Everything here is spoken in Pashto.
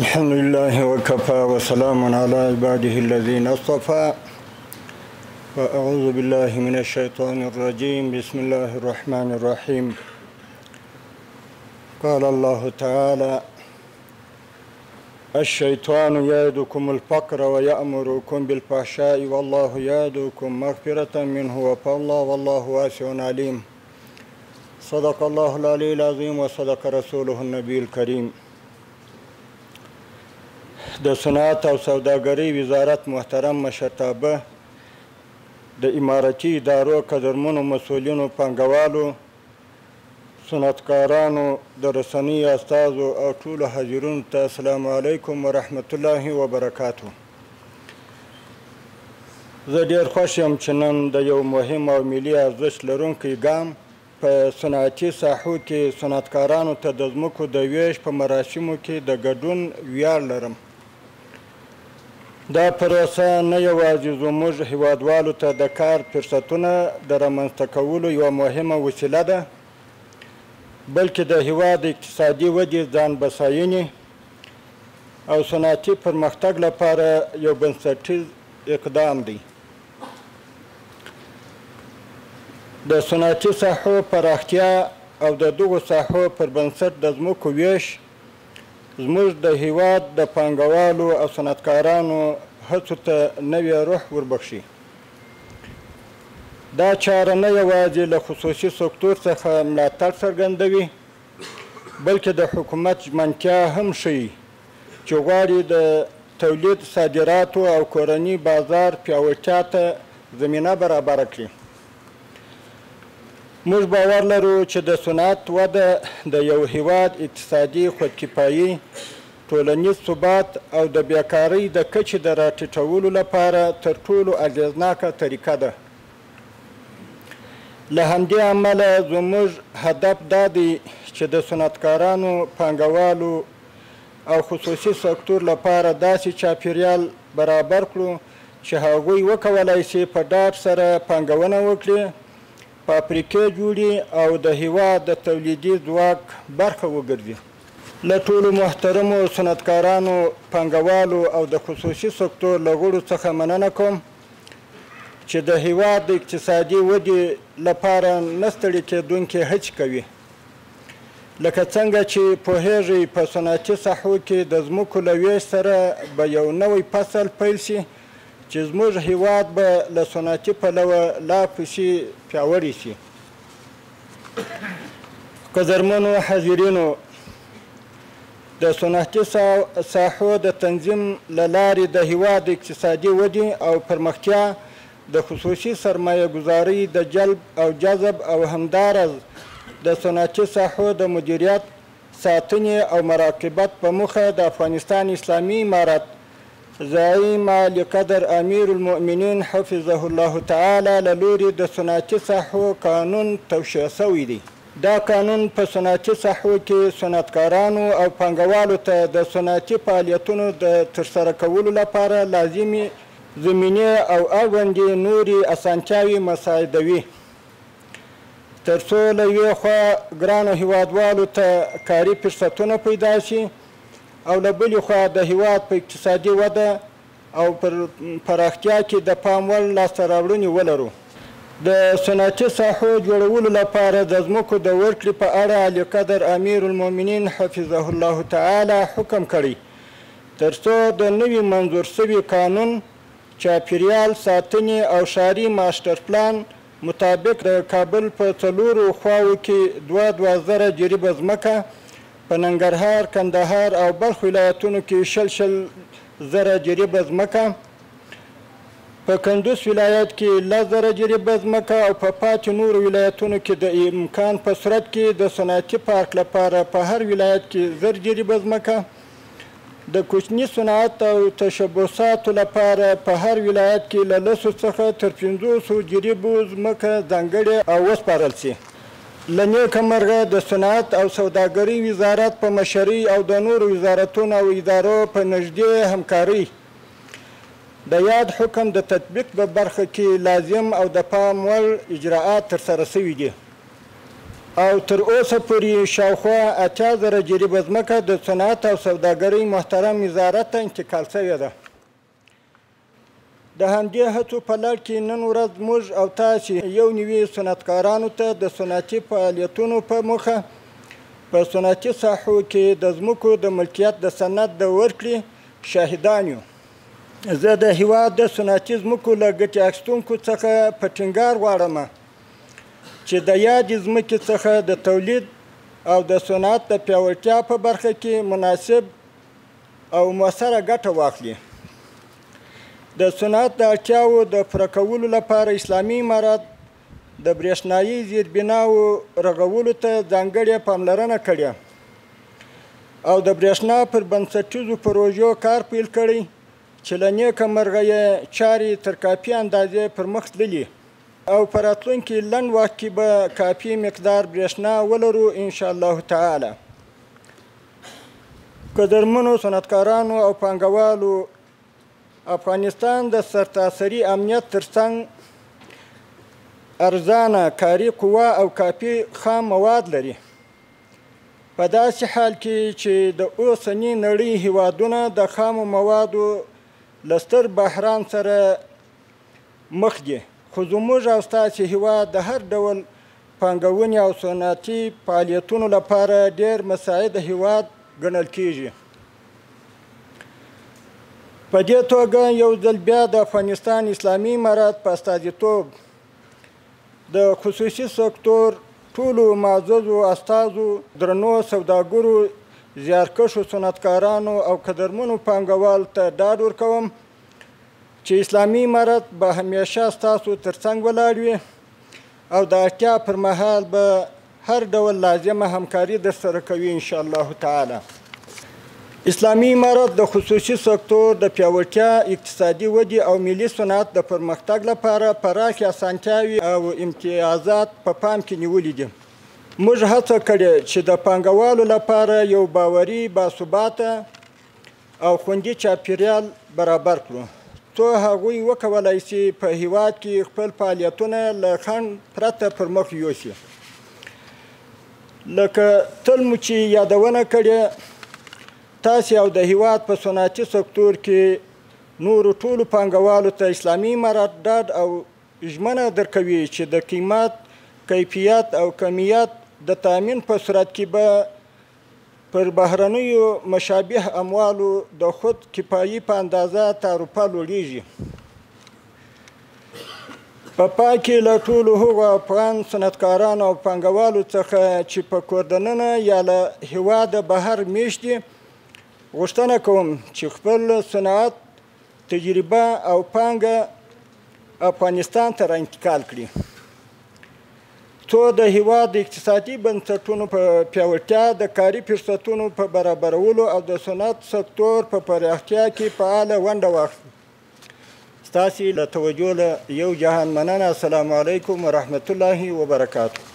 الحمد لله وكفى وسلام على عباده الذين اصطفى وأعوذ بالله من الشيطان الرجيم بسم الله الرحمن الرحيم قال الله تعالى الشيطان يعدكم الفقر ويأمركم بالفحشاء والله يعدكم مغفرة منه وفضلا والله واسع عليم صدق الله العلي العظيم وصدق رسوله النبي الكريم. د صنعت او سوداګرۍ وزارت محترم مشرتابه، د امارتي ادارو قدرمنو مسؤلینو، پانګوالو، صنعتکارانو، د رسنیو استازو او ټولو حاضرینو ته السلام علیکم ورحمت الله وبرکاته. زه ډېر خوښ یم چې نن د یو مهم او ملي ارزښت لرونکی ګام په صنعتي ساحو کې صنعتکارانو ته د ځمکو د ویش په مراسمو کې د ګډون ویاړ لرم. دا پروسه نه یوازې زموږ هیوادوالو ته د کار فرصتونه د رامنځته کولو یوه مهمه وسیله ده، بلکې د هیواد د اقتصادي ودې، ځان بساینې او صنعتي پرمختګ لپاره یو بنسټیز اقدام دی. د صنعتي ساحو پراختیا او د دغو ساحو پر بنسټ د ځمکو ویش زموږ د هیواد د پانګوالو او صنعتکارانو هڅو ته نوی روح وربخښي. دا چاره نه یوازې له خصوصي سکتور څخه ملاتړ څرګندوي، بلکې د حکومت ژمنتیا هم ښیي چې غواړي د تولید، صادراتو او کورني بازار پیاوړتیا ته زمینه برابره کړي. موږ باور لرو چې د صنعت وده د یو هیواد اقتصادي خودکفایي، ټولنیز ثبات او د بیکارۍ د کچې د راټیټولو لپاره تر ټولو اغېزناکه طریقه ده. له همدې امله زموږ هدف دا دی چې د صنعتکارانو، پانګوالو او خصوصي سکتور لپاره داسې چاپیریال برابر کړو چې هغوی وکولای شي په ډاډ سره پانګونه وکړي، فابریکې جوړي او د هیواد د تولیدي ځواک برخه وګرځي. له ټولو محترمو صنعتکارانو، پانګوالو او د خصوصي سکتور له غړو څخه مننه کوم چې د هیواد د اقتصادي ودې لپاره نه ستړي کېدونکې هڅې کوي. لکه څنګه چې پوهیږئ، په صنعتي ساحو کې د ځمکو له ویش سره به یو نوی فصل پیل شي چې زموږ هیواد به له صنعتي پلوه لا پسې پیاوړی شي. قدرمنو حاضرینو، د صنعتي ساحو د تنظیم له لارې د هیواد د اقتصادي ودې او پرمختیا، د خصوصي سرمایه ګذارۍ د جلب او جذب او همداراز د صنعتي ساحو د مدیریت، ساتنې او مراقبت په موخه د افغانستان اسلامي امارت زعیم عالی قدر امیر المؤمنین حفظه الله تعالی له لوري د صنعتي ساحو قانون توشیح شوی دی. دا قانون په صنعتي ساحو کې صنعتکارانو او پانګوالو ته د صنعتي فعالیتونو د ترسره کولو لپاره لازمي زمینې او اړوندې نورې اسانتیاوې مساعدوي، تر څو له یوې خوا ګرانو هیوادوالو ته کاري فرصتونه پیدا شي او له بلې خوا د هیواد په اقتصادي وده او پر پراختیا کې د پام وړ لاسته راوړنې ولرو. د صنعتي ساحو جوړولو لپاره د ځمکو د ورکړې په اړه عالی قدر امیر المؤمنین حفظه الله تعالی حکم کړی، تر څو د نوي منظور شوي قانون، چاپیریال ساتنې او ښاري ماسټر پلان مطابق د کابل په 4 خواو کې 2,000 جریبه ځمکه، په ننګرهار، کندهار او بلخ ولایتونو کې 0,000 جریبه ځمکه، په کندوز ولایت کې 10,000 جریبه ځمکه او په پاتې نورو ولایتونو کې د امکان په صورت کې د صنعتي پارک لپاره په هر ولایت کې 0 جریبه ځمکه، د کوچني صنعت او تشبثاتو لپاره په هر ولایت کې له 10 څخه تر 500 جریبو ځمکه ځانګړې او وسپارل شي. له نیکه مرغه د صنعت او سوداګرۍ وزارت په مشرۍ او د نورو وزارتونو او ادارو په نږدې همکارۍ د یاد حکم د تطبیق په برخه کې لازم او د پام وړ اجراءات ترسره شوي دي. او تر اوسه پورې شاوخوا 80,000 جریبه ځمکه د صنعت او سوداګرۍ محترم وزارت ته انتقال شوې ده. د همدې هڅو په لړ کې نن ورځ موږ او تاسې یو نوي صنعتکارانو ته د صنعتي فعالیتونو په موخه په صنعتي ساحو کې د ځمکو د ملکیت د سند د ورکړې شاهدان یو. زه د هیواد د صنعتي ځمکو له ګټې اخیستونکو څخه په ټینګار غواړم چې د یادې ځمکې څخه د تولید او د صنعت د پیاوړتیا په برخه کې مناسب او مؤثره ګټه واخلي. د صنعت د اړتیاوو د پوره کولو لپاره اسلامي امارت د برېښنایي زیربناو رغولو ته ځانګړې پاملرنه کړې او د برېښنا پر بنسټیزو پروژو کار پیل کړی چې له نیکه مرغه یې چارې تر کافي اندازې پر مخ تللي او په راتلونکي لنډ وخت کې به کافي مقدار برېښنا ولرو انشاءالله تعالی. قدرمنو صنعتکارانو او پانګوالو، افغانستان د سرتاسري امنیت ترڅنګ ارزانه کاري قوه او کافي خام مواد لري. په داسې حال کې چې د اوسني نړۍ هیوادونه د خامو موادو له ستر بحران سره مخ دي، خو زموږ او ستاسې هیواد د هر ډول پانګونې او صنعتي فعالیتونو لپاره ډېر مساعد هیواد ګڼل کیږي. په دې توګه یو ځل بیا د افغانستان اسلامي امارت په استازیتوب د خصوصي سکتور ټولو معززو استازو، درنو سوداګرو، زیارکښو صنعتکارانو او قدرمنو پانګوالو ته ډاډ ورکوم چې اسلامي امارت به همیشه ستاسو ترڅنګ ولاړ وي او د اړتیا پر مهال به هر ډول لازمه همکاري درسره کوي انشاءالله تعالی. اسلامي امارت د خصوصي سکتور د پیاوړتیا، اقتصادي ودې او ملي صنعت د پرمختګ لپاره پراخې اسانتیاوې او امتیازات په پام کې نیولي دي. موږ هڅه کړې چې د پانګوالو لپاره یو باوري، باثباته او خوندي چاپیریال برابر کړو څو هغوی وکولای شي په هیواد کې خپل فعالیتونه له خنډ پرته پر مخ یوسي. لکه تل مو چې یادونه کړې، تاسې او د هیواد په صنعتي سکتور کې نورو ټولو پانګوالو ته اسلامي امارت ډاډ او ژمنه درکوي چې د قیمت، کیفیت او کمیت د تامین په صورت کې به پر بهرنیو مشابه اموالو د خود کفایي په اندازه تعرفه لوړیږي. په پای کې له ټولو هغو افغان صنعتکارانو او پانګوالو څخه چې په کور دننه یا له هیواده بهر میشت دي غوښتنه کوم چې خپل صنعت، تجربه او پانګه افغانستان ته را انتقال کړي څو د هیواد د اقتصادي بنسټونو په پیاوړتیا، د کاري فرصتونو په برابرولو او د صنعت سکتور په پراختیا کې فعاله ونډه واخلي. ستاسې له توجه له یو جهان مننه. السلام علیکم ورحمة الله وبرکاته.